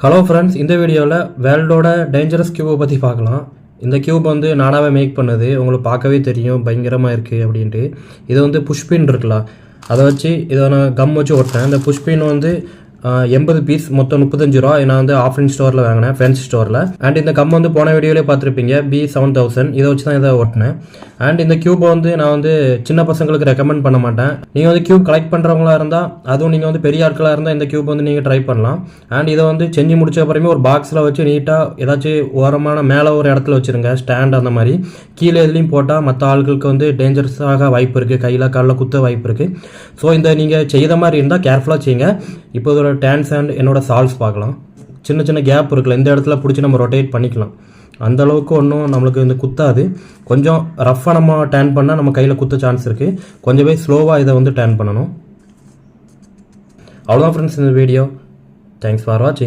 Hello friends, இந்த வீடியோவில் வேர்ல்டோட dangerous கியூபை பற்றி பார்க்கலாம். இந்த கியூப் வந்து நானாகவே மேக் பண்ணது. உங்களுக்கு பார்க்கவே தெரியும் பயங்கரமாக இருக்குது அப்படின்ட்டு. இது வந்து புஷ்பின் இருக்குல்ல, அதை வச்சு இதை நான் கம் வச்சு ஓட்டினேன். இந்த புஷ்பின் வந்து 80 பீஸ், மொத்தம் 35 ரூபா. நான் வந்து ஆஃப்லைன் ஸ்டோரில் வாங்கினேன், ஃபேன்சி ஸ்டோரில். அண்ட் இந்த கம் வந்து போன வீடியோவிலே பார்த்துருப்பீங்க, B7000. இதை வச்சு தான் இதை ஓட்டினேன். அண்ட் இந்த கியூபை வந்து நான் வந்து சின்ன பசங்களுக்கு ரெக்கமெண்ட் பண்ண மாட்டேன். நீங்கள் வந்து கியூப் கலெக்ட் பண்ணுறவங்களா இருந்தால், அதுவும் நீங்கள் வந்து பெரிய ஆட்களாக இருந்தால் இந்த கியூப் வந்து நீங்கள் ட்ரை பண்ணலாம். அண்ட் இதை வந்து செஞ்சு முடிச்ச அப்புறமே ஒரு பாக்ஸில் வச்சு நீட்டாக ஏதாச்சும் ஓரமான மேலே ஒரு இடத்துல வச்சுருங்க, ஸ்டாண்ட் அந்த மாதிரி. கீழே எதுலேயும் போட்டால் மற்ற ஆட்களுக்கு வந்து டேஞ்சரஸாக வாய்ப்பு இருக்குது, கையில் காலில் குத்த வாய்ப்பு இருக்குது. ஸோ இந்த நீங்கள் செய்த மாதிரி இருந்தால் கேர்ஃபுல்லாக செய்யுங்க. இப்போ இதோட டேன்ஸ் அண்ட் என்னோட சால்வ்ஸ் பார்க்கலாம். சின்ன சின்ன கேப் இருக்குல்ல, இந்த இடத்துல பிடிச்சி நம்ம ரொட்டேட் பண்ணிக்கலாம். அந்த அளவுக்கு ஒன்றும் நம்மளுக்கு வந்து குத்தாது. கொஞ்சம் ரஃப்பாக நம்ம டேர்ன் பண்ணால் நம்ம கையில் குத்த சான்ஸ் இருக்குது. கொஞ்சம் போய் ஸ்லோவாக இதை வந்து டேர்ன் பண்ணணும். அவ்வளோதான் ஃப்ரெண்ட்ஸ் இந்த வீடியோ. தேங்க்ஸ் ஃபார் வாட்சிங்.